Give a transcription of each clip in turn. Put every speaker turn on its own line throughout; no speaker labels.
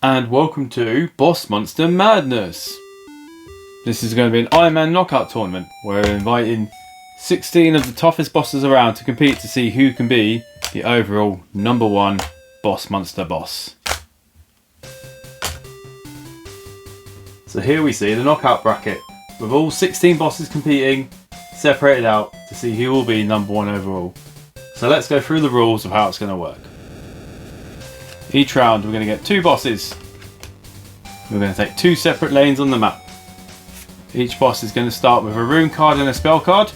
and welcome to Boss Monster Madness. This is going to be an Iron Man knockout tournament where we're inviting 16 of the toughest bosses around to compete to see who can be the overall #1 Boss Monster boss. So here we see the knockout bracket with all 16 bosses competing, separated out to see who will be #1 overall. So let's go through the rules of how it's going to work. Each round we're going to get 2 bosses. We're going to take 2 separate lanes on the map. Each boss is going to start with a rune card and a spell card.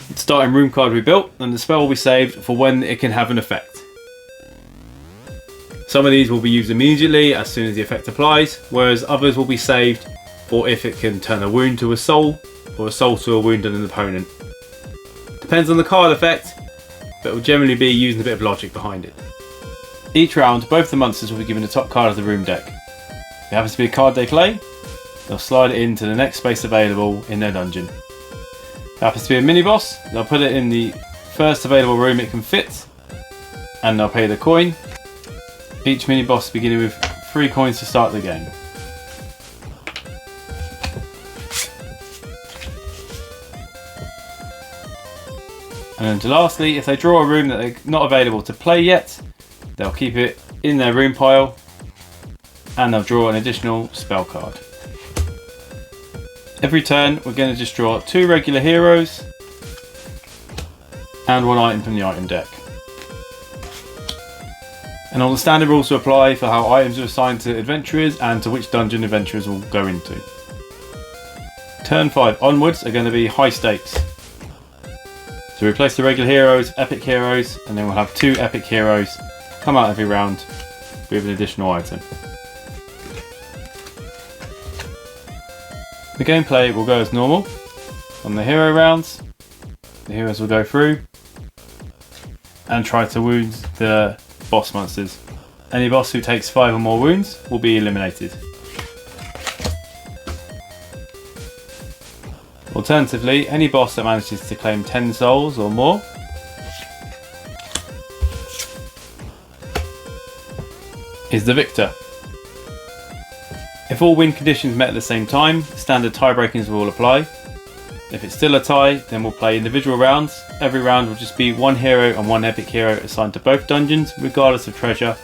The starting rune card will be built and the spell will be saved for when it can have an effect. Some of these will be used immediately as soon as the effect applies, whereas others will be saved for if it can turn a wound to a soul or a soul to a wound on an opponent. Depends on the card effect, but will generally be using a bit of logic behind it. Each round, both the monsters will be given the top card of the room deck. If it happens to be a card they play, they'll slide it into the next space available in their dungeon. If it happens to be a mini boss, they'll put it in the first available room it can fit, and they'll pay the coin. Each mini boss beginning with 3 coins to start the game. And then lastly, if they draw a room that they're not available to play yet, they'll keep it in their room pile and they'll draw an additional spell card. Every turn we're going to just draw 2 regular heroes and 1 item from the item deck. And all the standard rules to apply for how items are assigned to adventurers and to which dungeon adventurers will go into. Turn 5 onwards are going to be high stakes. So replace the regular heroes, epic heroes, and then we'll have 2 epic heroes come out every round with an additional item. The gameplay will go as normal. On the hero rounds, the heroes will go through and try to wound the boss monsters. Any boss who takes 5 or more wounds will be eliminated. Alternatively, any boss that manages to claim 10 souls or more is the victor. If all win conditions met at the same time, standard tie breakings will apply. If it's still a tie, then we'll play individual rounds. Every round will just be 1 hero and 1 epic hero assigned to both dungeons, regardless of treasure,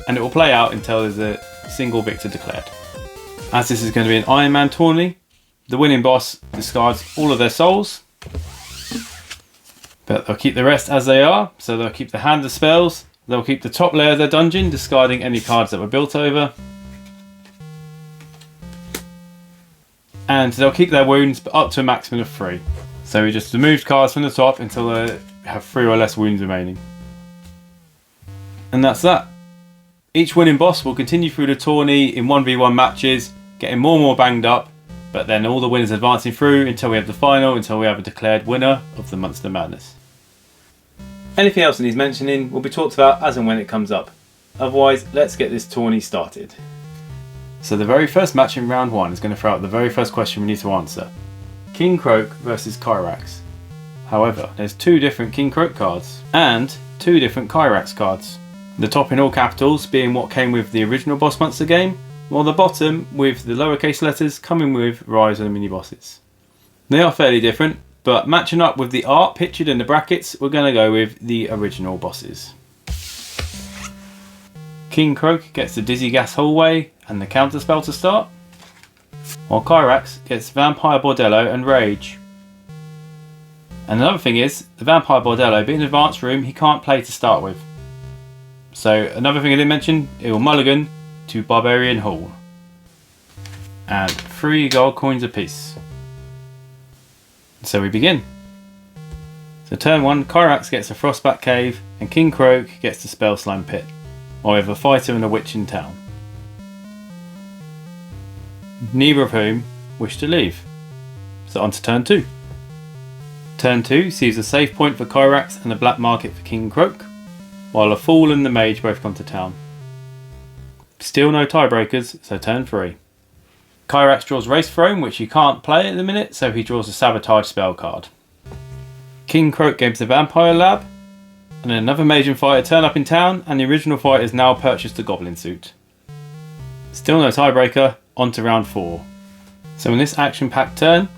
and it will play out until there's a single victor declared. As this is going to be an Iron Man tourney, the winning boss discards all of their souls, but they'll keep the rest as they are. So they'll keep the hand of spells, they'll keep the top layer of their dungeon, discarding any cards that were built over, and they'll keep their wounds but up to a maximum of 3. So we just remove cards from the top until they have 3 or less wounds remaining. And that's that. Each winning boss will continue through the tourney in 1v1 matches, getting more and more banged up, but then all the winners advancing through until we have the final, until we have a declared winner of the Monster Madness. Anything else that needs mentioning will be talked about as and when it comes up. Otherwise, let's get this tourney started. So the very first match in round 1 is going to throw out the very first question we need to answer. King Croak versus Kyrax. However, there's 2 different King Croak cards and 2 different Kyrax cards. The top in all capitals being what came with the original Boss Monster game, while the bottom with the lowercase letters coming with Rise and the mini bosses. They are fairly different, but matching up with the art pictured in the brackets, we're going to go with the original bosses. King Croak gets the Dizzy Gas Hallway and the counter spell to start, while Kyrax gets Vampire Bordello and Rage. And another thing is, the Vampire Bordello being an advanced room he can't play to start with. So another thing I didn't mention, it will mulligan to Barbarian Hall. And 3 gold coins apiece. So we begin. So turn 1, Kyrax gets a Frostback Cave and King Croak gets the Spell Slime Pit, while we have a fighter and a witch in town, neither of whom wish to leave. So on to turn 2. Turn 2 sees a save point for Kyrax and a black market for King Croak, while a Fool and the Mage both come to town. Still no tiebreakers, so turn 3. Kyrax draws Race Throne, which he can't play at the minute, so he draws a Sabotage spell card. King Croak gains the Vampire Lab, And then another mage and fighter turn up in town, and the original fighter has now purchased a goblin suit. Still no tiebreaker, on to round 4. So in this action-packed turn,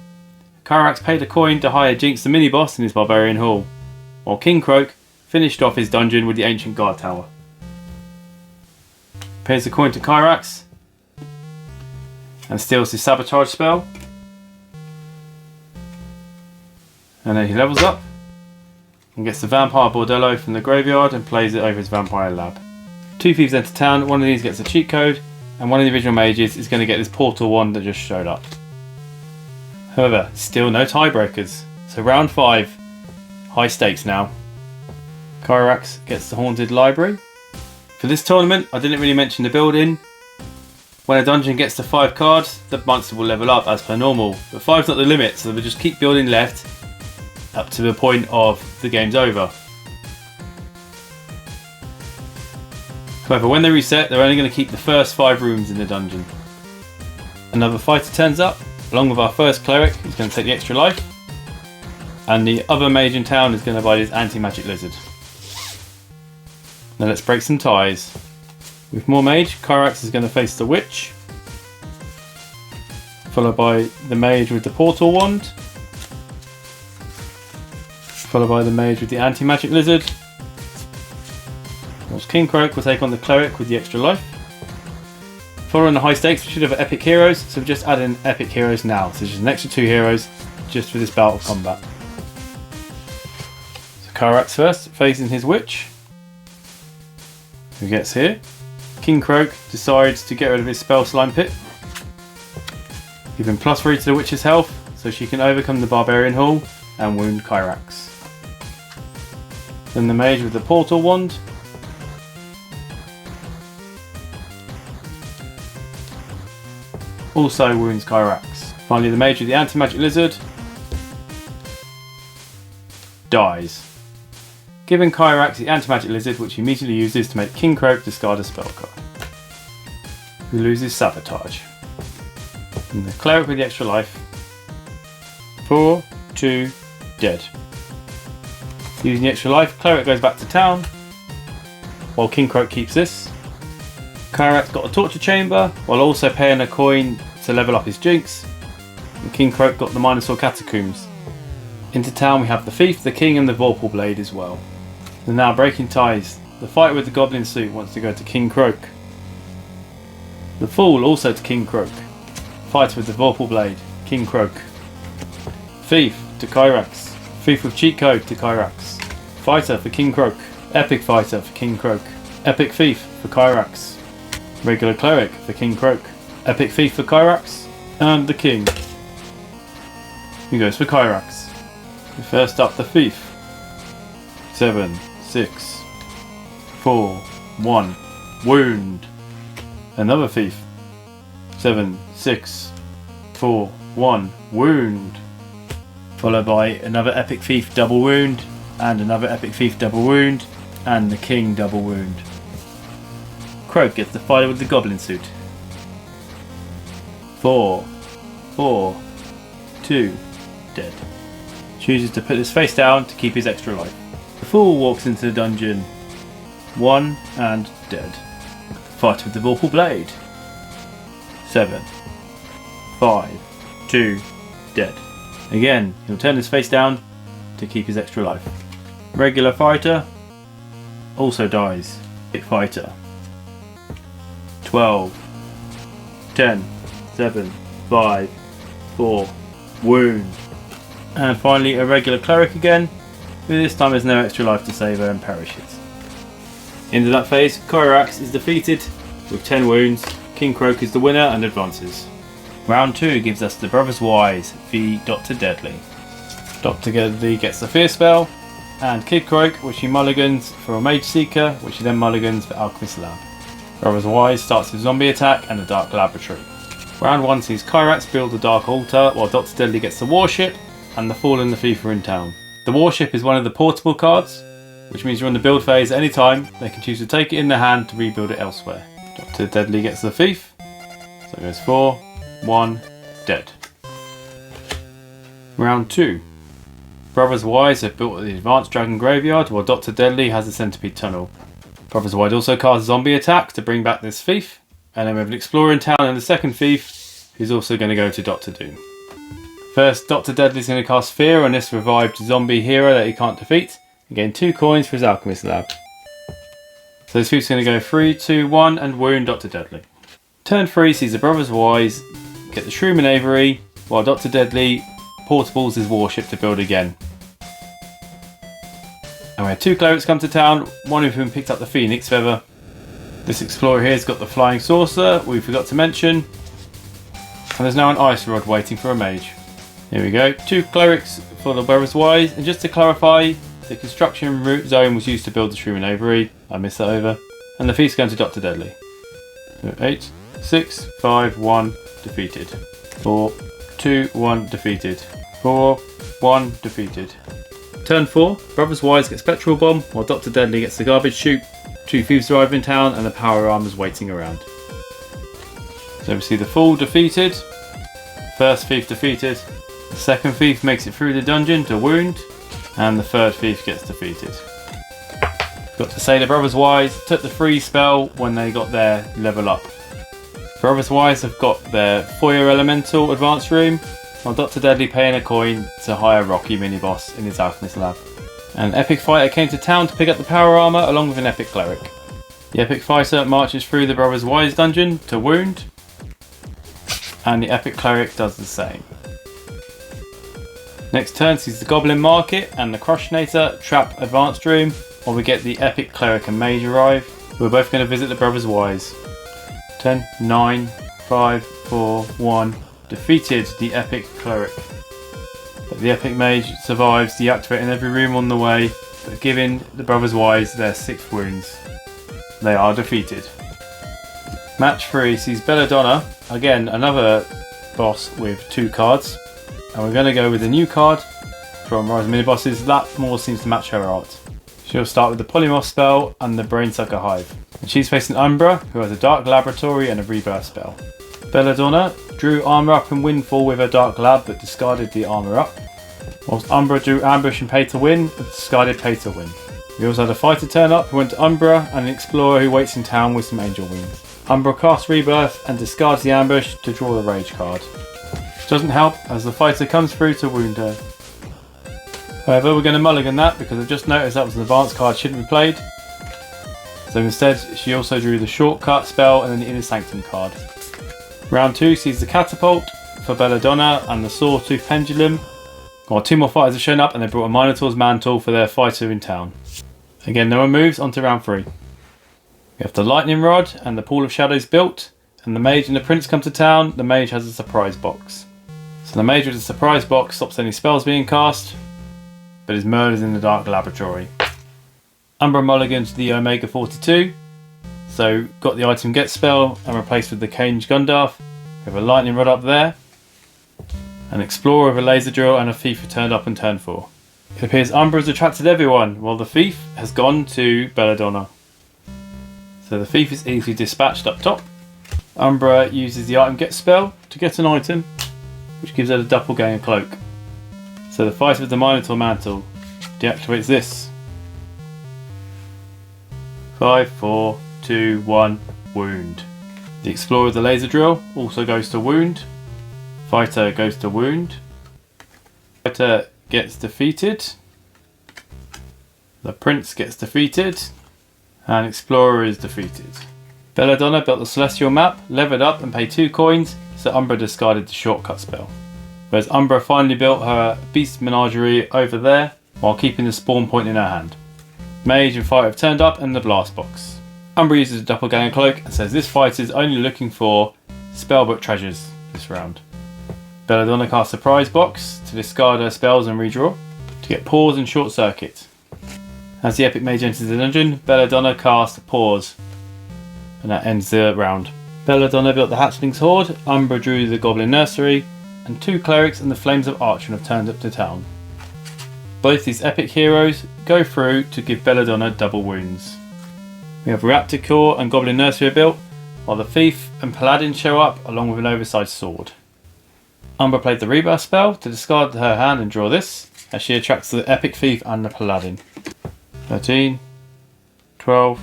Kyrax paid a coin to hire Jinx the mini-boss in his Barbarian Hall, while King Croak finished off his dungeon with the Ancient Guard Tower. Pays a coin to Kyrax, and steals his Sabotage spell. And then he levels up, and gets the Vampire Bordello from the graveyard and plays it over his Vampire Lab. 2 thieves enter town, one of these gets a cheat code, and one of the original mages is going to get this portal wand that just showed up. However, still no tiebreakers. So round 5, high stakes now. Kyrax gets the Haunted Library. For this tournament, I didn't really mention the building. When a dungeon gets to 5 cards, the monster will level up as per normal. But 5's not the limit, so we'll just keep building left up to the point of the game's over. However, when they reset, they're only going to keep the first 5 rooms in the dungeon. Another fighter turns up, along with our first cleric, who's going to take the extra life. And the other mage in town is going to buy his anti-magic lizard. Now let's break some ties. With more mage, Kyrax is going to face the witch, followed by the mage with the portal wand, followed by the mage with the anti-magic lizard. Whilst King Croak will take on the cleric with the extra life. Following the high stakes, we should have epic heroes, so we've just added in epic heroes now. So just an extra 2 heroes just for this battle combat. So Kyrax first, facing his witch. Who gets here? King Croak decides to get rid of his spell slime pit. Give him +3 to the witch's health, so she can overcome the Barbarian Hall and wound Kyrax. Then the mage with the portal wand. Also wounds Kyrax. Finally the mage with the anti-magic lizard dies, giving Kyrax the anti-magic lizard, which he immediately uses to make King Croak discard a spell card. He loses Sabotage. And the cleric with the extra life. 4, 2, dead. Using the extra life, cleric goes back to town, while King Croak keeps this. Kyrax got a torture chamber, while also paying a coin to level up his Jinx. And King Croak got the Minosaur Catacombs. Into town we have the Thief, the King and the Vorpal Blade as well. And now breaking ties. The fighter with the Goblin suit wants to go to King Croak. The Fool also to King Croak. Fighter with the Vorpal Blade, King Croak. Thief to Kyrax. Thief with cheat code to Kyrax. Fighter for King Croak. Epic Fighter for King Croak. Epic Thief for Kyrax. Regular Cleric for King Croak. Epic Thief for Kyrax. And the King, who goes for Kyrax. First up the Thief. 7, 6, 4, 1. Wound. Another Thief. 7, 6, 4, 1. Wound. Followed by another Epic Thief double wound. And another Epic Thief double wound. And the King double wound. Croak gets the fighter with the Goblin suit. 4, 4, 2, dead. Chooses to put his face down to keep his extra life. The Fool walks into the dungeon. 1 and dead. Fighter with the Vorpal Blade. 7, 5, 2, dead. Again, he'll turn his face down to keep his extra life. Regular fighter also dies. Hit fighter. 12, 10, 7, 5, 4, wound. And finally a regular cleric again, who this time has no extra life to save her and perishes. Into that phase, Kyrax is defeated with 10 wounds. King Croak is the winner and advances. Round 2 gives us the Brotherwise v Dr. Deadly. Dr. Deadly gets the Fear spell, and Kid Croak, which he mulligans for a Mage Seeker, which he then mulligans for Alchemist Lab. Brotherwise starts with Zombie Attack and the Dark Laboratory. Round 1 sees Kyrax build the Dark Altar, while Dr. Deadly gets the Warship, and the Fool and the Thief are in town. The Warship is one of the portable cards, which means you're on the build phase at any time. They can choose to take it in their hand to rebuild it elsewhere. Dr. Deadly gets the Thief, so it goes 4, 1, dead. Round 2. Brothers Wise have built the Advanced Dragon Graveyard, while Dr. Deadly has the Centipede Tunnel. Brothers Wise also cast Zombie Attack to bring back this thief, and then we have an Explorer in town and the second thief, who's also going to go to Dr. Doom. First, Dr. Deadly's going to cast Fear on this revived zombie hero that he can't defeat, and gain 2 coins for his Alchemist Lab. So this thief's going to go 3, 2, 1 and wound Dr. Deadly. Turn 3 sees the Brothers Wise get the Shroom and Avery, while Dr. Deadly portables his warship to build again. And we have 2 clerics come to town, one of whom picked up the Phoenix Feather. This explorer here has got the Flying Saucer, we forgot to mention. And there's now an Ice Rod waiting for a mage. Here we go, 2 clerics for the Brothers Wise, and just to clarify, the construction route zone was used to build the Shroom and Avery. I missed that over. And the feast going to Dr. Deadly. So 8, 6, 5, 1, defeated. 4, 2, 1, defeated. 4, 1, defeated. Turn 4, Brothers Wise gets Spectral Bomb, while Dr. Deadly gets the Garbage Chute. 2 thieves arrive in town, and the Power Armor's waiting around. So we see the Fool defeated. First thief defeated. The second thief makes it through the dungeon to wound. And the third thief gets defeated. Got to say the Brothers Wise took the free spell when they got their level up. Brothers Wise have got their Fire Elemental Advanced Room, while Dr. Deadly paying a coin to hire Rocky mini-boss in his Alchemist Lab. An Epic Fighter came to town to pick up the Power Armor along with an Epic Cleric. The Epic Fighter marches through the Brothers Wise dungeon to wound, and the Epic Cleric does the same. Next turn sees the Goblin Market and the Crushinator Trap Advanced Room, while we get the Epic Cleric and Mage arrive. We're both going to visit the Brothers Wise. 10, 9, 5, 4, 1. Defeated the Epic Cleric. But the Epic Mage survives deactivating every room on the way, but giving the Brothers Wise their 6 wounds. They are defeated. Match 3 sees Belladonna, again another boss with 2 cards. And we're going to go with a new card from Rise of Mini Bosses that more seems to match her art. She'll start with the Polymorph spell and the Brainsucker Hive. And she's facing Umbra, who has a Dark Laboratory and a Rebirth spell. Belladonna drew Armour Up and Windfall with her Dark Lab but discarded the Armour Up. Whilst Umbra drew Ambush and Pay to Win but discarded Pay to Win. We also had a Fighter turn up who went to Umbra and an Explorer who waits in town with some Angel Wings. Umbra casts Rebirth and discards the Ambush to draw the Rage card. Doesn't help as the fighter comes through to wound her. However, we're going to mulligan that because I've just noticed that was an advanced card shouldn't be played. So instead, she also drew the Shortcut spell and then the Inner Sanctum card. Round 2 sees the Catapult for Belladonna and the Sawtooth Pendulum. While 2 more fighters have shown up and they brought a Minotaur's Mantle for their fighter in town. Again, no one moves, on to round 3. We have the Lightning Rod and the Pool of Shadows built, and the Mage and the Prince come to town. The Mage has a surprise box. So the Mage with the surprise box stops any spells being cast, but is murdered in the Dark Laboratory. Umbra mulligans to the Omega 42, so got the item Get spell and replaced with the Cage Gundalf. We have a Lightning Rod up there, an Explorer with a Laser Drill and a Thief turned up in turn 4. It appears Umbra has attracted everyone, while the Thief has gone to Belladonna. So the Thief is easily dispatched up top. Umbra uses the item Get spell to get an item, which gives her the Doppelganger Cloak. So the fighter with the Minotaur Mantle deactivates this. 5, 4, 2, 1, wound. The Explorer with the Laser Drill also goes to wound. Fighter goes to wound. Fighter gets defeated. The Prince gets defeated. And Explorer is defeated. Belladonna built the Celestial Map, levered up and paid 2 coins, so Umbra discarded the Shortcut spell. Whereas Umbra finally built her Beast Menagerie over there, while keeping the spawn point in her hand. Mage and Fighter have turned up and the Blast Box. Umbra uses a Doppelganger Cloak and says this fighter is only looking for Spellbook treasures this round. Belladonna casts Surprise Box to discard her spells and redraw, to get Pause and Short Circuit. As the Epic Mage enters the dungeon, Belladonna casts Pause, and that ends the round. Belladonna built the Hatchling's Horde, Umbra drew the Goblin Nursery, and 2 clerics and the Flames of Archon have turned up to town. Both these epic heroes go through to give Belladonna double wounds. We have Raptor Core and Goblin Nursery built, while the Thief and Paladin show up along with an oversized sword. Umbra played the Rebirth spell to discard her hand and draw this. as she attracts the Epic Thief and the Paladin. 13, 12,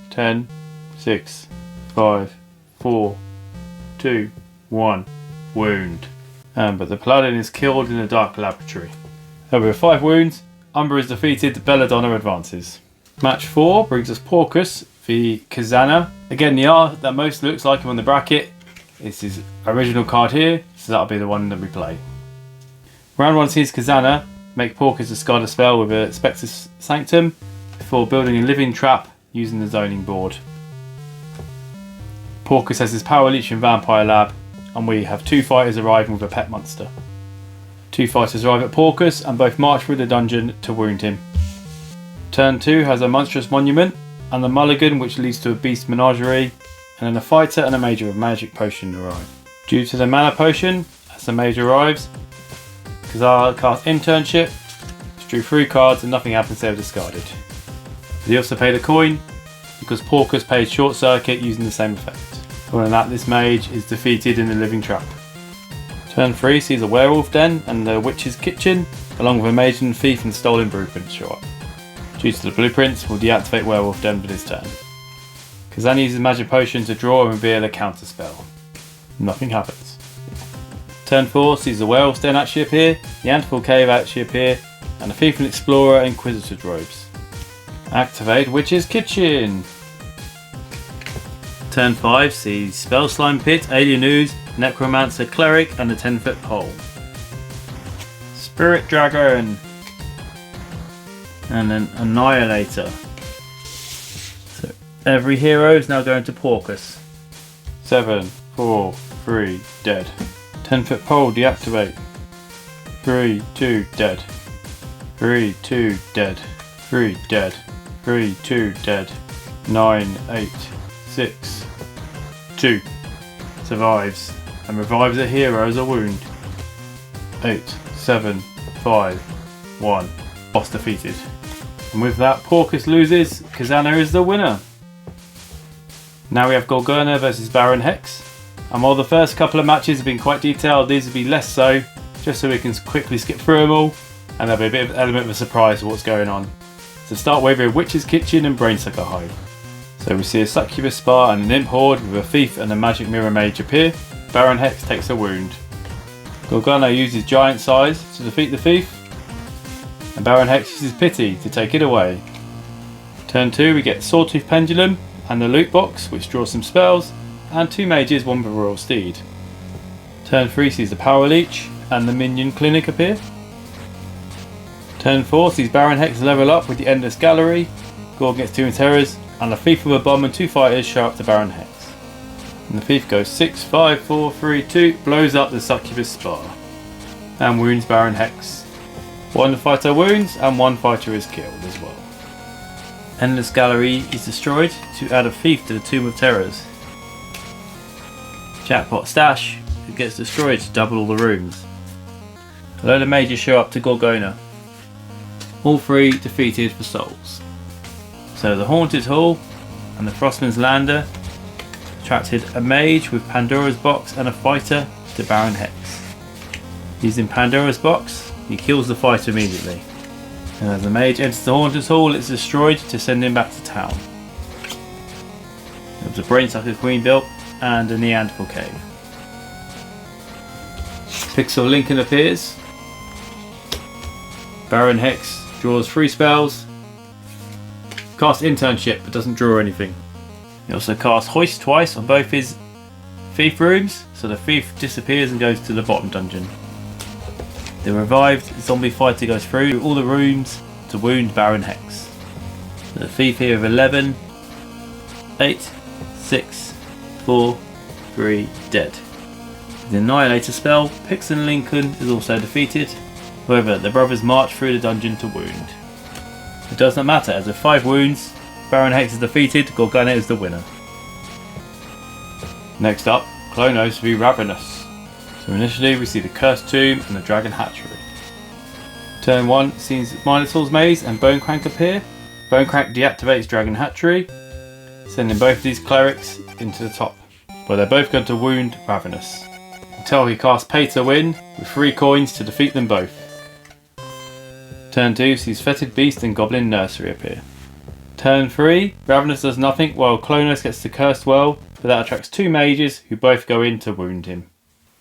10, 6, 5, 4, 2, 1. Wound. But the Paladin is killed in the Dark Laboratory. With 5 wounds, Umber is defeated, Belladonna advances. Match 4 brings us Porcus v Kazana. Again, the art that most looks like him on the bracket is his original card here, so that'll be the one that we play. Round 1 sees Kazana make Porcus discard a spell with a Spectre's Sanctum before building a living trap using the zoning board. Porcus has his Power Leech in Vampire Lab, and we have 2 fighters arriving with a pet monster. 2 fighters arrive at Porcus and both march through the dungeon to wound him. Turn 2 has a Monstrous Monument and the Mulligan, which leads to a Beast Menagerie, and then a fighter and a mage with a Magic Potion arrive. Due to the Mana Potion, as the mage arrives, Kazar casts Internship, drew 3 cards and nothing happens, they are discarded. He also paid a coin because Porcus paid Short Circuit using the same effect. Other than that, this mage is defeated in the Living Trap. Turn 3 sees a Werewolf Den and the Witch's Kitchen, along with a Mage and Thief and Stolen Blueprints show up. Due to the blueprints, we'll deactivate Werewolf Den for this turn. Kazan uses Magic Potion to draw and reveal a counter spell. Nothing happens. Turn 4 sees the Werewolf Den actually appear, the Antiphal Cave actually appear, and the Thief and Explorer Inquisitor's robes. Activate Witch's Kitchen! Turn 5 sees Spell Slime Pit, Alien Ooze, Necromancer Cleric and the 10-foot pole. Spirit Dragon! And then Annihilator. So every hero is now going to Porcus. 7, 4, 3, dead. 10-foot pole deactivate. 3, 2, dead. 3, 2, dead. 3, dead. 3, 2, dead. 9, 8, 6, 2. Survives and revives a hero as a wound. 8, 7, 5, 1. Boss defeated. And with that, Porcus loses. Kazana is the winner. Now we have Gorgona versus Baron Hex. And while the first couple of matches have been quite detailed, these will be less so, just so we can quickly skip through them all, and there'll be a bit of an element of a surprise of what's going on. So start with a Witch's Kitchen and Brainsucker Hive. So we see a Succubus Spa and an Imp Horde with a Thief and a Magic Mirror Mage appear. Baron Hex takes a wound. Gorgona uses Giant Size to defeat the Thief, and Baron Hex uses Pity to take it away. Turn 2 we get Sawtooth Pendulum and the Loot Box, which draws some spells, and 2 mages, 1 with a Royal Steed. Turn 3 sees the Power Leech and the Minion Clinic appear. Turn 4 sees Baron Hex level up with the Endless Gallery, Gorg gets 2 Terrors, and a Thief with a Bomb and 2 fighters show up to Baron Hex. And the Thief goes 6, 5, 4, 3, 2, blows up the Succubus Spa, and wounds Baron Hex. 1 fighter wounds, and 1 fighter is killed as well. Endless Gallery is destroyed to add a Thief to the Tomb of Terrors. Jackpot Stash, it gets destroyed to double all the rooms. A load of mages show up to Gorgona. All 3 defeated for souls. So the Haunted Hall and the Frostman's Lander attracted a mage with Pandora's Box and a fighter to Baron Hex. Using Pandora's Box, he kills the fighter immediately. And as the mage enters the Haunted Hall, it's destroyed to send him back to town. There was a Brainsucker Queen built and a Neanderthal Cave. Pixel Lincoln appears. Baron Hex draws 3 spells. Casts Internship but doesn't draw anything. He also casts Hoist twice on both his Thief rooms, so the Thief disappears and goes to the bottom dungeon. The revived zombie fighter goes through all the rooms to wound Baron Hex. The Thief here of 11, 8, 6, 4, 3, dead. The Annihilator spell, Pixel Lincoln is also defeated. However, the brothers march through the dungeon to wound. It does not matter, as with 5 wounds, Baron Hex is defeated, Gorgona is the winner. Next up, Klonos v Ravenous. So initially we see the Cursed Tomb and the Dragon Hatchery. Turn 1 sees Minotaur's Maze and Bonecrank appear. Bonecrank deactivates Dragon Hatchery, sending both of these clerics into the top, where they're both going to wound Ravenous, until he casts Pay to Win with 3 coins to defeat them both. Turn 2 sees Fetid Beast and Goblin Nursery appear. Turn 3, Ravenous does nothing while Clonos gets the Cursed Well, but that attracts 2 mages who both go in to wound him.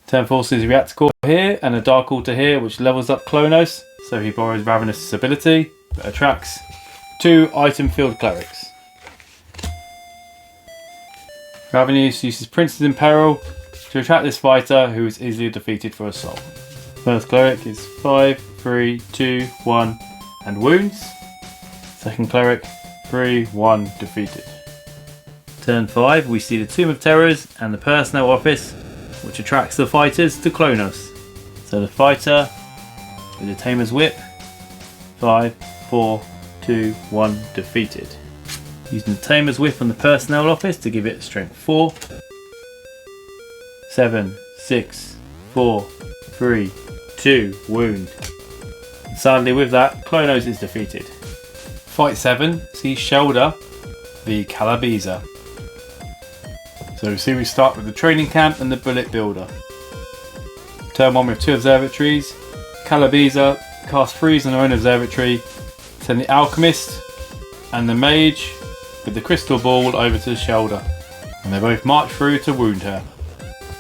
Turn 4 sees a Reactor Core here and a Dark Altar here, which levels up Clonos, so he borrows Ravenous' ability, but attracts 2 item field clerics. Ravenous uses Princes in Peril to attract this fighter who is easily defeated for a soul. First cleric is 5, 3, 2, 1 and wounds. Second cleric 3, 1 defeated. Turn 5 we see the Tomb of Terrors and the Personnel Office, which attracts the fighters to Clonos. So the fighter with the Tamer's Whip, 5, 4, 2, 1 defeated. Using the Tamer's Whip on the Personnel Office to give it strength 4, 7, 6, 4, 3, 2, wound. Sadly with that, Clonos is defeated. Fight 7 sees Shoulder v Calabiza. So we start with the training camp and the bullet builder. Turn 1 with 2 observatories. Calabiza cast freeze on her own observatory. Send the alchemist and the mage with the crystal ball over to the shoulder, and they both march through to wound her.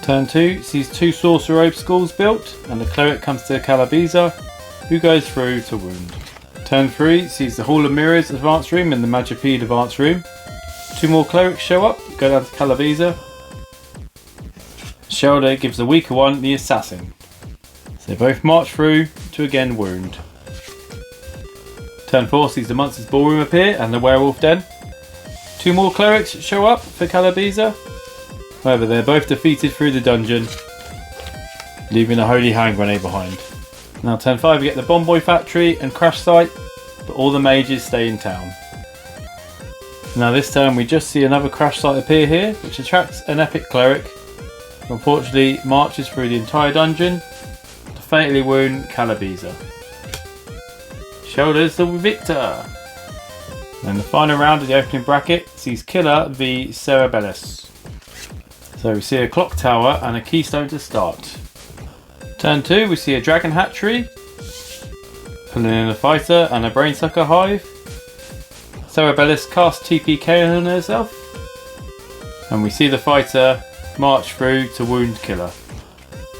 Turn 2 sees 2 sorcerer obstacles built, and the cleric comes to Calabiza, who goes through to wound. Turn 3 sees the Hall of Mirrors advanced room and the Magipede advanced room. 2 more clerics show up, go down to Calabiza. Shoulder gives the weaker one the assassin. So they both march through to again wound. Turn 4 sees the Monsters Ballroom appear and the Werewolf Den. 2 more clerics show up for Calabiza. However, they're both defeated through the dungeon, leaving a Holy Hand Grenade behind. Now turn 5 we get the Bomb Boy Factory and Crash Site, but all the mages stay in town. Now this turn we just see another Crash Site appear here, which attracts an Epic Cleric, who unfortunately marches through the entire dungeon to fatally wound Calabiza. Shoulders the victor! And the final round of the opening bracket sees Killer v Cerebellus. So we see a clock tower and a keystone to start. Turn 2 we see a dragon hatchery, pulling in a fighter and a brainsucker hive. Cerebellus casts TPK on herself, and we see the fighter march through to wound Killer.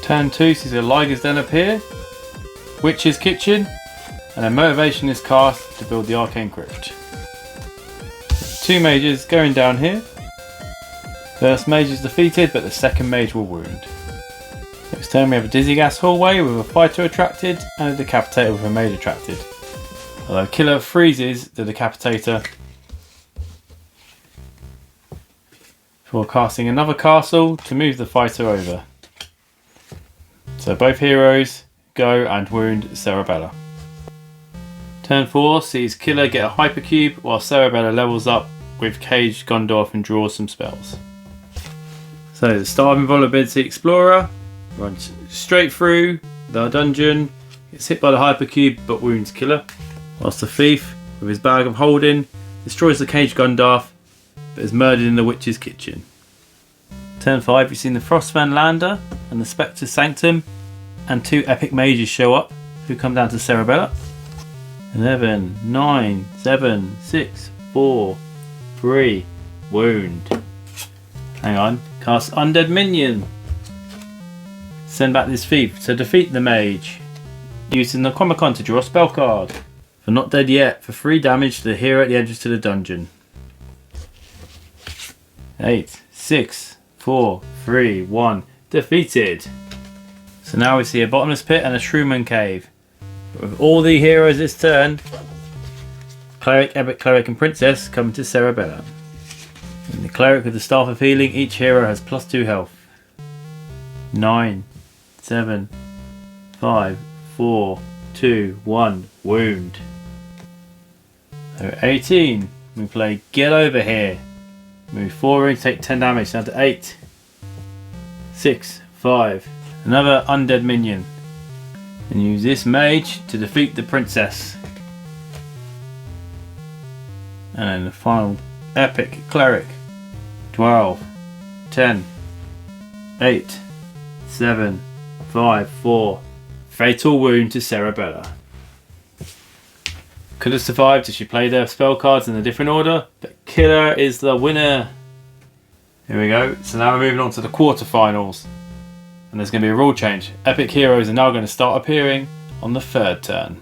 Turn 2 sees a Liger's Den appear, Witch's Kitchen, and a motivation is cast to build the Arcane Crypt. 2 mages going down here. First mage is defeated, but the second mage will wound. Next turn we have a Dizzy Gas hallway with a fighter attracted and a decapitator with a mage attracted. Although Killer freezes the decapitator before casting another castle to move the fighter over. So both heroes go and wound Cerebella. Turn 4 sees Killer get a hypercube while Cerebella levels up with Caged Gondorf and draws some spells. So the Star of Invulnerability Explorer runs straight through the dungeon, gets hit by the hypercube but wounds Killer, whilst the Thief with his bag of holding destroys the Caged Gondorf but is murdered in the Witch's Kitchen. Turn 5 you've seen the Frostman Lander and the Spectre's Sanctum, and 2 epic mages show up who come down to Cerebella. 11, 9, 7, 6, 4, 3, wound. Hang on, cast Undead Minion. Send back this thief to defeat the mage, using the Necronomicon to draw a spell card. For Not Dead Yet, for 3 damage to the hero at the entrance to the dungeon. 8, 6, 4, 3, 1, defeated. So now we see a bottomless pit and a Shrewman cave. But with all the heroes this turn, Cleric, Epic Cleric and Princess come to Cerebella. And the Cleric with the Staff of Healing, each hero has +2 health. 9, 7, 5, 4, 2, 1, wound. So 18, we play Get Over Here. Move forward, take 10 damage, down to 8, 6, 5. Another undead minion. And use this mage to defeat the princess. And then the final epic cleric. 12, 10, 8, 7, 5, 4. Fatal wound to Cerebella. Could have survived if she played her spell cards in a different order, but Killer is the winner. Here we go. So now we're moving on to the quarterfinals. And there's going to be a rule change. Epic heroes are now going to start appearing on the 3rd turn.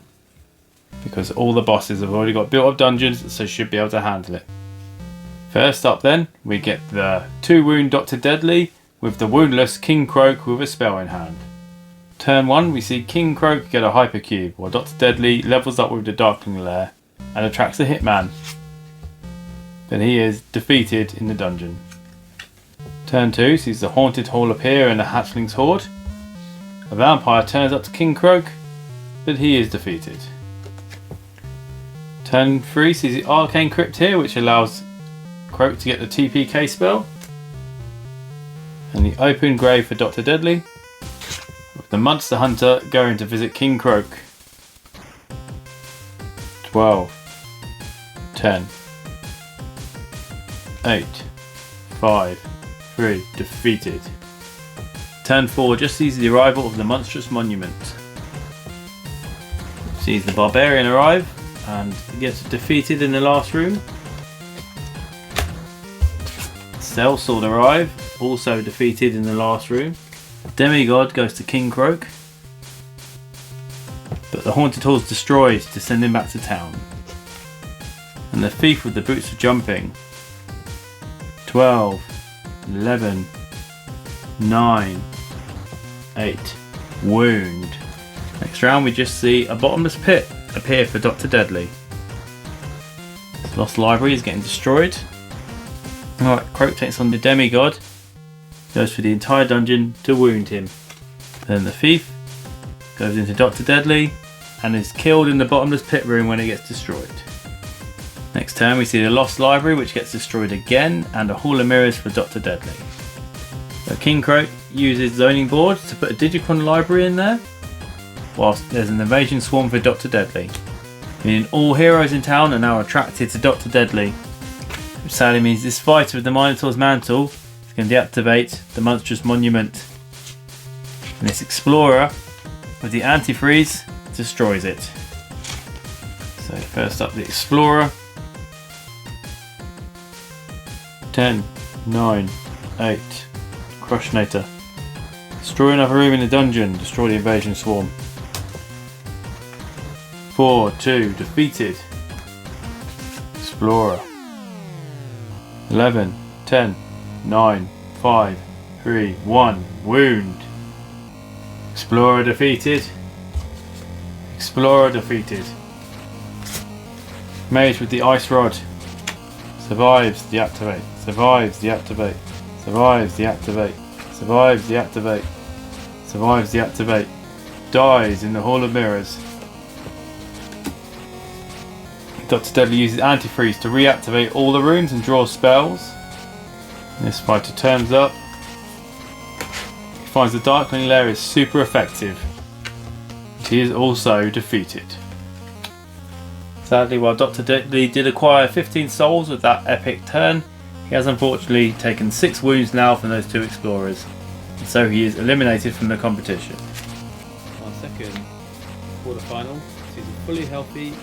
Because all the bosses have already got built up dungeons, so should be able to handle it. First up then, we get the 2 wound Dr. Deadly with the woundless King Croak with a spell in hand. Turn 1, we see King Croak get a hypercube, while Dr. Deadly levels up with the Darkling Lair and attracts a hitman. Then he is defeated in the dungeon. Turn 2 sees the Haunted Hall appear and the Hatchling's Horde. A vampire turns up to King Croak, but he is defeated. Turn 3 sees the Arcane Crypt here, which allows Croak to get the TPK spell. And the Open Grave for Dr. Deadly, with the Monster Hunter going to visit King Croak. 12, 10, 8, 5, 3, defeated. Turn 4 just sees the arrival of the Monstrous Monument. Sees the Barbarian arrive and gets defeated in the last room. Sellsword arrive, also defeated in the last room. Demigod goes to King Croak, but the Haunted Hall is destroyed to send him back to town. And the Thief with the Boots of Jumping. 12, 11, 9, 8, wound. Next round we just see a bottomless pit appear for Dr. Deadly. His lost library is getting destroyed. Alright, Croak takes on the Demigod, goes for the entire dungeon to wound him. Then the Thief goes into Dr. Deadly and is killed in the bottomless pit room when it gets destroyed. Next turn we see the Lost Library, which gets destroyed again, and a Hall of Mirrors for Dr. Deadly. So King Croak uses Zoning Board to put a Digicon library in there, whilst there's an Invasion Swarm for Dr. Deadly. Meaning all heroes in town are now attracted to Dr. Deadly, which sadly means this fighter with the Minotaur's Mantle is going to deactivate the Monstrous Monument. And this Explorer with the Antifreeze destroys it. So first up the Explorer. 10, 9, 8, Crushnator. Destroy another room in the dungeon, destroy the Invasion Swarm. 4, 2, defeated. Explorer. 11, 10, 9, 5, 3, 1, wound. Explorer defeated. Explorer defeated. Mage with the Ice Rod. Survives, deactivate. Survives, deactivate. Survives, deactivate. Survives, deactivate. Survives, deactivate. Dies in the Hall of Mirrors. Dr. Deadly uses Antifreeze to reactivate all the rooms and draw spells. This fighter turns up. He finds the Darkling Lair is super effective. He is also defeated. Sadly, while Dr. Deadly did acquire 15 souls with that epic turn, he has unfortunately taken 6 wounds now from those 2 explorers, and so he is eliminated from the competition. Our second quarterfinal sees a fully healthy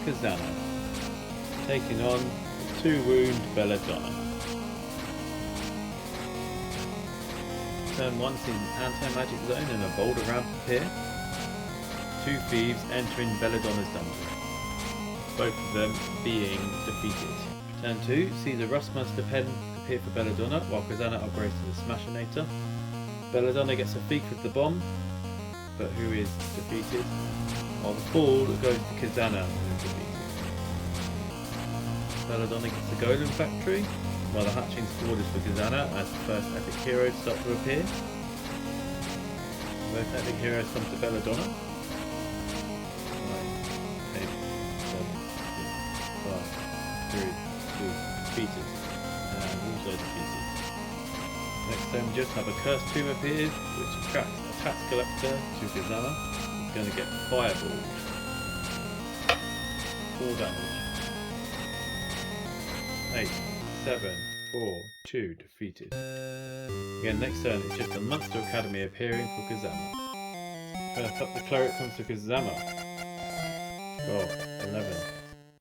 Kazana taking on the 2 wound Belladonna. Turn 1 sees an anti-magic zone and a boulder ramp appear. 2 thieves entering Belladonna's dungeon, both of them being defeated. Turn 2 sees a Rustmaster pen appear for Belladonna while Kazana upgrades to the Smashinator. Belladonna gets a thief with the bomb, but who is defeated, while the fall goes to Kazana, who is defeated. Belladonna gets the Golem Factory, while the Hatching Sword is for Kazana as the first epic heroes start to appear. Both epic heroes come to Belladonna. 3, 2, defeated, and also defeated. Next time we just have a Cursed Tomb appears, which attracts a Tax Collector to Kazama. He's going to get fireballed. 4 damage. 8, 7, 4, 2, defeated. Again, next turn it's just a Monster Academy appearing for Kazama. First up the Cleric comes to Kazama. 12, 11,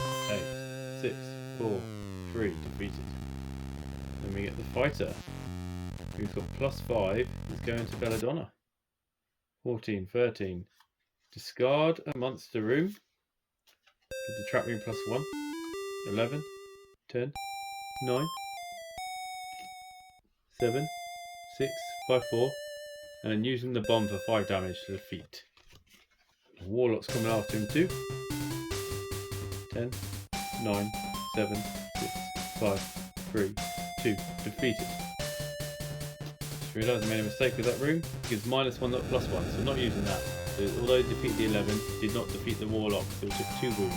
8, 6, 4, 3, defeated. Then we get the fighter, who's got +5, is going to Belladonna. 14, 13, discard a monster room, give the trap room +1, 11, 10, 9, 7, 6, 5, 4, and then using the bomb for 5 damage to defeat. The Warlock's coming after him too. 10, 9, 7, 6, 5, 3, 2, defeated. Just realised I made a mistake with that room. It gives -1, not +1, so I'm not using that. So although it defeated the 11, it did not defeat the Warlock, so it took 2 wounds.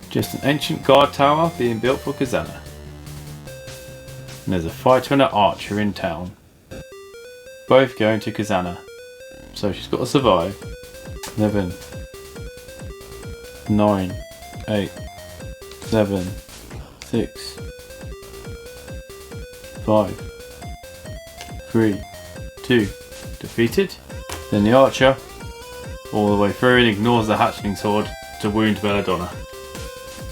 Just an ancient guard tower being built for Kazana. And there's a fighter and an archer in town. Both going to Kazana. So she's got to survive. 11, 9, 8, 7, 6, 5, 3, 2, defeated. Then the archer, all the way through, and ignores the hatchling sword to wound Belladonna,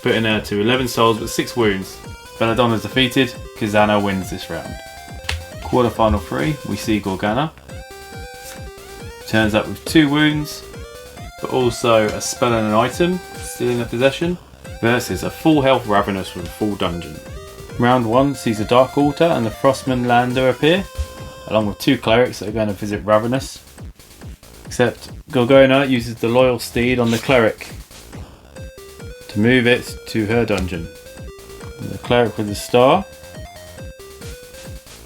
putting her to 11 souls but 6 wounds. Belladonna's defeated, Kazana wins this round. Quarterfinal 3, we see Gorgana. Turns up with 2 wounds, but also a spell and an item still in her possession, versus a full health Ravenous with a full dungeon. Round 1 sees a Dark Altar and the Frostman Lander appear, along with 2 clerics that are going to visit Ravenous. Except Gorgona uses the Loyal Steed on the cleric to move it to her dungeon. And the cleric with the star.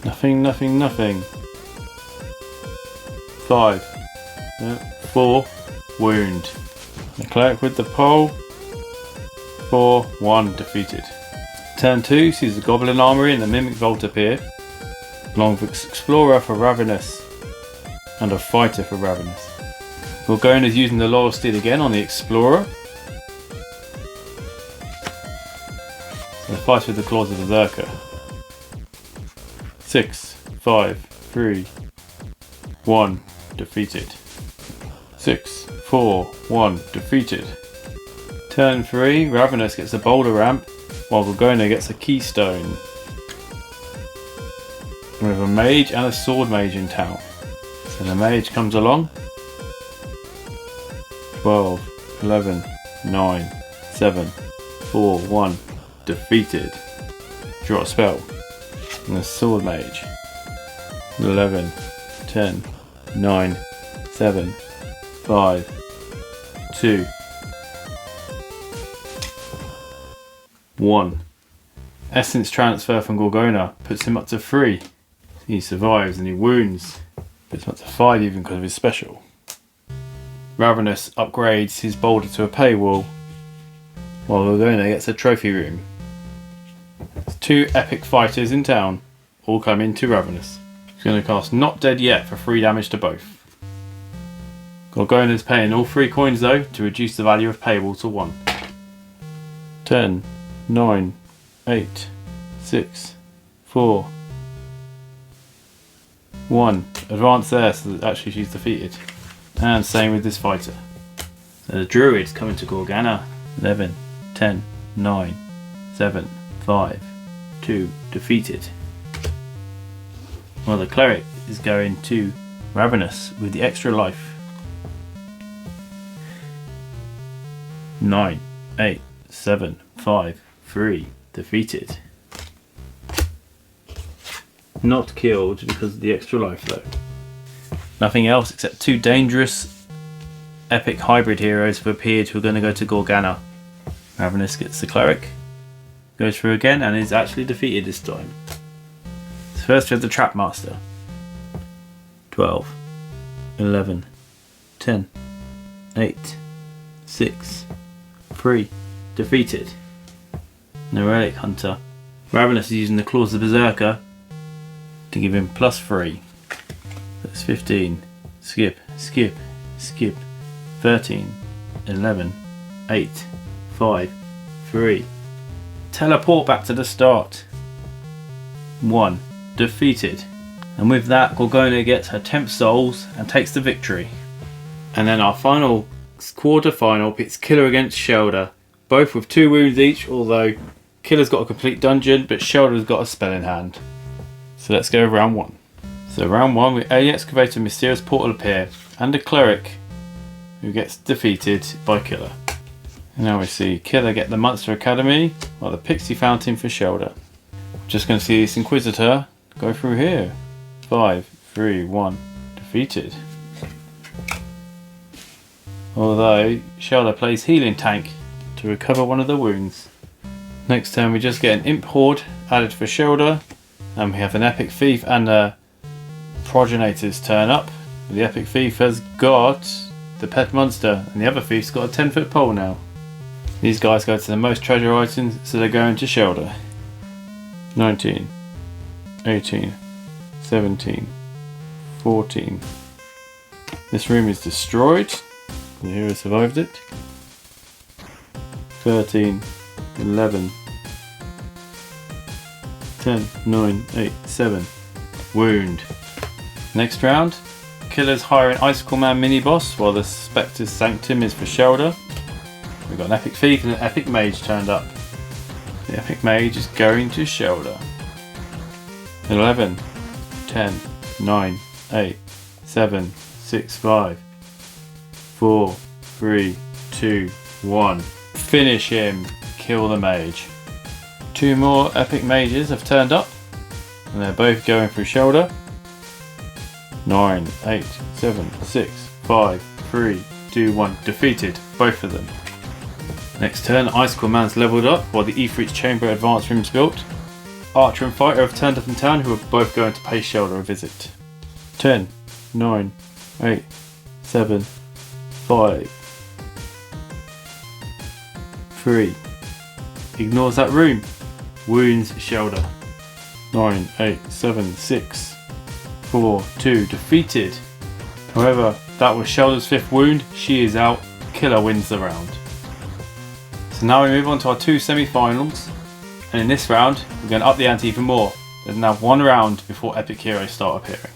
Nothing, nothing, nothing. 5. 4. Wound. The cleric with the pole. 4. 1. Defeated. Turn 2 sees the Goblin Armory and the Mimic Vault appear, along with Explorer for Ravenous and a Fighter for Ravenous. Gorgona is using the Loyal Steed again on the Explorer. And fights with the Claws of the Berserker. 6, 5, 3, 1, defeated. 6, 4, 1, defeated. Turn 3, Ravenous gets a boulder ramp, while Gorgona gets a keystone. We have a mage and a sword mage in town. So the mage comes along. 12, 11, 9, 7, 4, 1, defeated. Draw a spell. And the sword mage. 11, 10, 9, 7, 5, 2, 1. Essence transfer from Gorgona puts him up to 3. He survives and he wounds. Puts him up to 5 even because of his special. Ravenous upgrades his boulder to a paywall, while Gorgona gets a trophy room. There's 2 epic fighters in town, all come into Ravenous. He's going to cast Not Dead Yet for 3 damage to both. Gorgona's paying all 3 coins though to reduce the value of paywall to 1. 10, 9, 8, 6, 4, 1. Advance there so that actually she's defeated. And same with this fighter. So the druid's coming to Gorgana. 11, 10, 9, 7, 5, 2, defeated. Well, the cleric is going to Ravenous with the extra life. 9, 8, 7, 5, 3, defeated. Not killed because of the extra life though. Nothing else except 2 dangerous epic hybrid heroes have appeared who are going to go to Gorgana. Ravenous gets the cleric, goes through again and is actually defeated this time. So first we have the Trap Master. 12, 11, 10, 8, 6, 3, defeated. And the Relic Hunter. Ravenous is using the Claws of the Berserker to give him +3. That's 15. Skip, skip, skip. 13, 11, 8, 5, 3. Teleport back to the start. 1. Defeated. And with that, Gorgona gets her 10 souls and takes the victory. And then our final quarter final pits Killer against Shelder, both with 2 wounds each, although Killer's got a complete dungeon, but Shelder's got a spell in hand. So let's go round 1. So round 1, with Alien Excavator, mysterious portal appear, and a cleric who gets defeated by Killer. And now we see Killer get the Monster Academy, while the Pixie Fountain for Shelder. Just going to see this Inquisitor go through here. 5, 3, 1, defeated. Although Shelder plays Healing Tank to recover one of the wounds. Next turn we just get an Imp Horde added for Shelder, and we have an Epic Thief and a Progenitors turn up. The Epic Thief has got the pet monster, and the other thief's got a 10-foot pole now. These guys go to the most treasure items, so they're going to Shelder. 19, 18, 17, 14. This room is destroyed. The hero survived it. 13, 11, 10, 9, 8, 7. Wound. Next round, Killer's hiring Icicle Man mini boss, while the Spectre's Sanctum is for Shelder. We've got an Epic Thief and an Epic Mage turned up. The Epic Mage is going to Shelder. 11, 10, 9, 8, 7, 6, 5, 4, 3, 2, 1. Finish him. Kill the mage. 2 more Epic Mages have turned up, and they're both going through Shelder. 9, 8, 7, 6, 5, 3, 2, 1. Defeated. Both of them. Next turn, Icicle Man's leveled up, while the Ifrit's Chamber Advanced Room's built. Archer and Fighter have turned up in town, who are both going to pay Shelder a visit. 10, 9, 8, 7, 5, 3. Ignores that room. Wounds Shelder. 9, 8, 7, 6, 4, 2. Defeated. However, that was Shelder's 5th wound. She is out. Killer wins the round. So now we move on to our 2 semi-finals. And in this round, we're going to up the ante even more. There's now 1 round before Epic Heroes start appearing.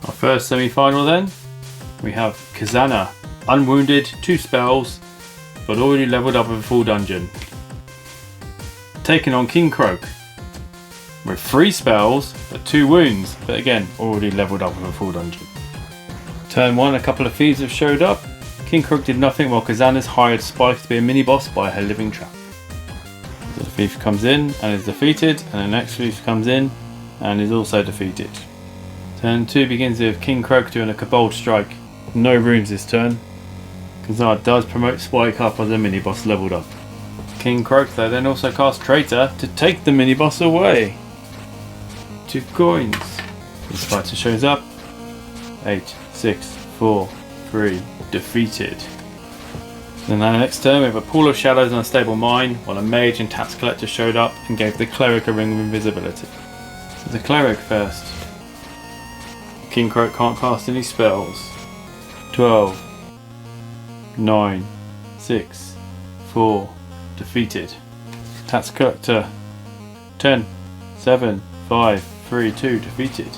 Our first semi-final then, we have Kazana. Unwounded, 2 spells, but already leveled up with a full dungeon. Taking on King Croak with 3 spells, but 2 wounds, but again, already leveled up with a full dungeon. Turn 1, a couple of thieves have showed up. King Croak did nothing, while Kazana's hired Spike to be a mini-boss by her living trap. So the thief comes in and is defeated, and the next thief comes in and is also defeated. Turn 2 begins with King Croak doing a Kobold Strike. No rooms this turn. Kazana does promote Spike up as a mini-boss leveled up. King Croak though then also casts Traitor to take the mini-boss away. 2 coins. This fighter shows up. 8, 6, 4, 3. Defeated. So now next turn we have a Pool of Shadows and a Stable Mine, while a Mage and Tax Collector showed up and gave the Cleric a Ring of Invisibility. So the Cleric first. King Croak can't cast any spells. 12, 9, 6, 4. Defeated. Tax Collector. 10, 7, 5, 3, 2. Defeated.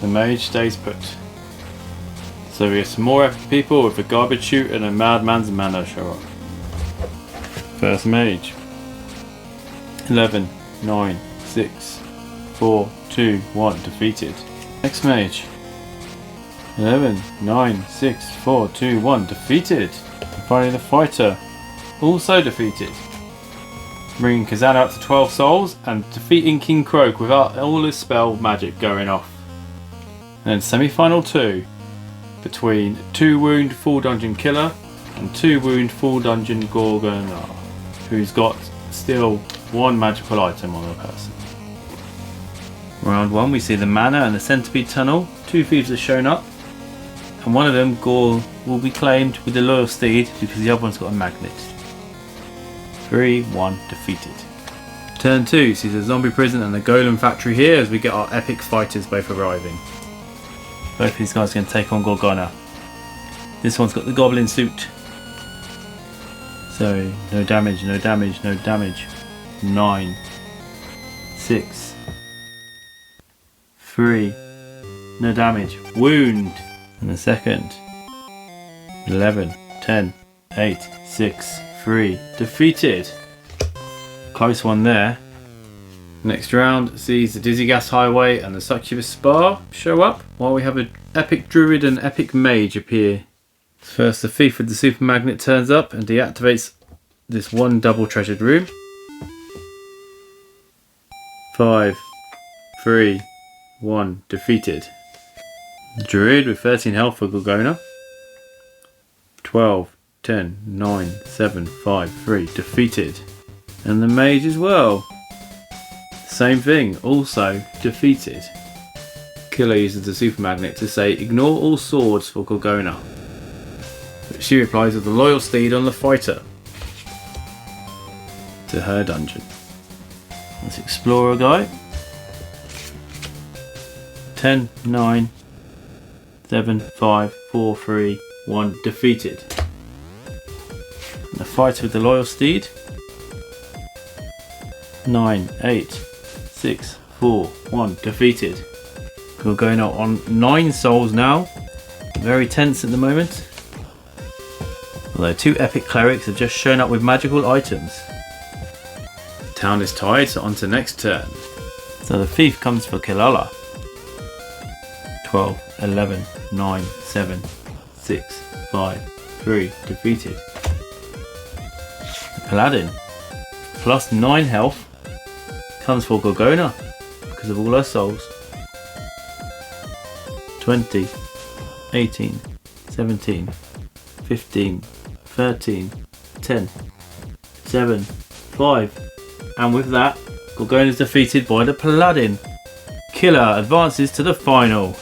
The Mage stays put. So we have some more epic people with a Garbage Chute and a Madman's Manor show up. First Mage. 11, 9, 6, 4, 2, 1. Defeated. Next Mage. 11, 9, 6, 4, 2, 1. Defeated. And finally the Fighter. Also defeated. Bringing Kazana up to 12 souls and defeating King Croak without all his spell magic going off. And then semi-final 2. Between 2 wound full dungeon Killer and 2 wound full dungeon Gorgonar, who's got still 1 magical item on the person. Round 1 we see the Manor and the Centipede Tunnel. 2 thieves have shown up, and one of them, Gore, will be claimed with the Loyal Steed because the other one's got a magnet. 3, 1. Defeated. Turn 2 sees a zombie prison and the Golem factory here as we get our epic fighters both arriving. Both of these guys are going to take on Gorgona. This one's got the goblin suit. So, no damage, no damage, no damage. 9, 6, 3, no damage. Wound. And the second. 11, 10, 8, 6, 3. Defeated. Close one there. Next round sees the Dizzy Gas Highway and the Succubus Spa show up, while we have an Epic Druid and Epic Mage appear. First, the Thief with the Super Magnet turns up and deactivates this one double treasured room. 5, 3, 1. Defeated. The Druid with 13 health for Gorgona. 12, 10, 9, 7, 5, 3. Defeated. And the Mage as well. Same thing, also defeated. Killer uses the Super Magnet to say, ignore all swords for Gorgona. But she replies with the Loyal Steed on the Fighter to her dungeon. Let's Explorer guy. 10, 9, 7, 5, 4, 3, 1. Defeated. And the Fighter with the Loyal Steed. 9, 8, 6, 4, 1. Defeated. We're going out on 9 souls now. Very tense at the moment. Although 2 epic clerics have just shown up with magical items. The town is tied, so on to next turn. So the thief comes for Kilala. 12, 11, 9, 7, 6, 5, 3. Defeated. The Paladin, plus 9 health, comes for Gorgona because of all her souls. 20, 18, 17, 15, 13, 10, 7, 5. And with that, Gorgona is defeated by the Paladin. Killer advances to the final.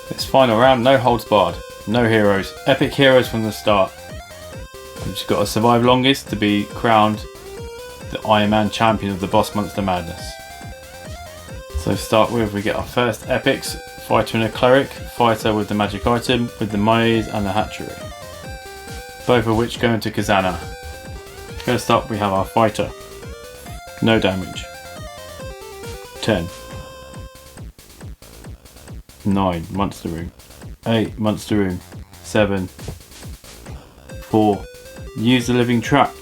This final round, no holds barred, no heroes, epic heroes from the start. We've just got to survive longest to be crowned the Iron Man champion of the Boss Monster Madness. So to start with, we get our first epics, Fighter and a Cleric, Fighter with the magic item, with the maze and the hatchery. Both of which go into Khazanah. First up we have our Fighter. No damage. 10. 9. Monster Room. 8. Monster Room. 7. 4. Use the Living Trap.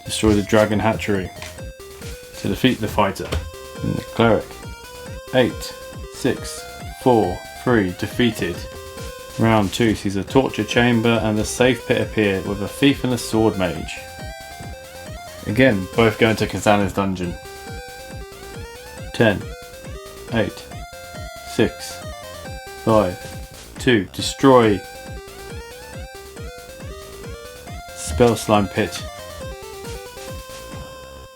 Destroy the Dragon Hatchery to defeat the Fighter. And the Cleric. 8, 6, 4, 3. Defeated. Round 2 sees a Torture Chamber and a Safe Pit appear with a Thief and a Sword Mage. Again, both go into Khazanah's dungeon. 10, 8, 6, 5, 2. Destroy Spell Slime Pit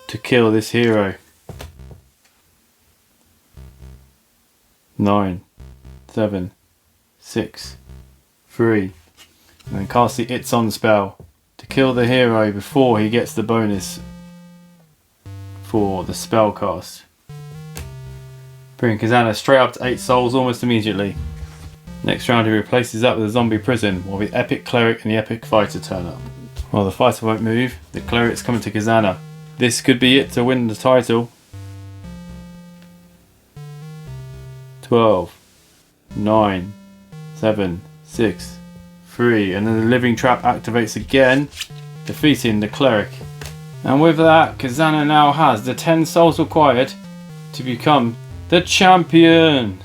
to kill this hero. 9, 7, 6, 3. And then cast the It's On spell to kill the hero before he gets the bonus for the spell cast. Bringing Khazanah straight up to 8 souls almost immediately. Next round he replaces that with a zombie prison while the epic cleric and the epic fighter turn up. While the fighter won't move, the cleric's coming to Khazanah. This could be it to win the title. 12, 9, 7, 6, 3. And then the Living Trap activates again, defeating the cleric. And with that, Khazanah now has the 10 souls required to become the champion.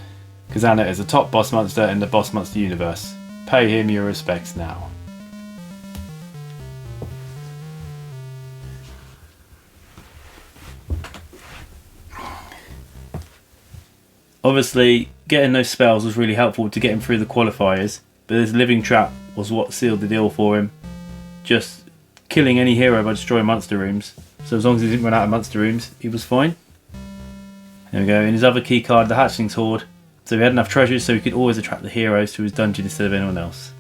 Khazanah is a top boss monster in the Boss Monster universe. Pay him your respects now. Obviously, getting those spells was really helpful to get him through the qualifiers, but this Living Trap was what sealed the deal for him. Just killing any hero by destroying monster rooms. So as long as he didn't run out of monster rooms, he was fine. There we go. In his other key card, the Hatchling's Horde. So he had enough treasures so he could always attract the heroes to his dungeon instead of anyone else.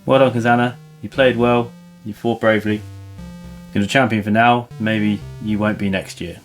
Well done, Khazanah. You played well. You fought bravely. You're the champion for now. Maybe you won't be next year.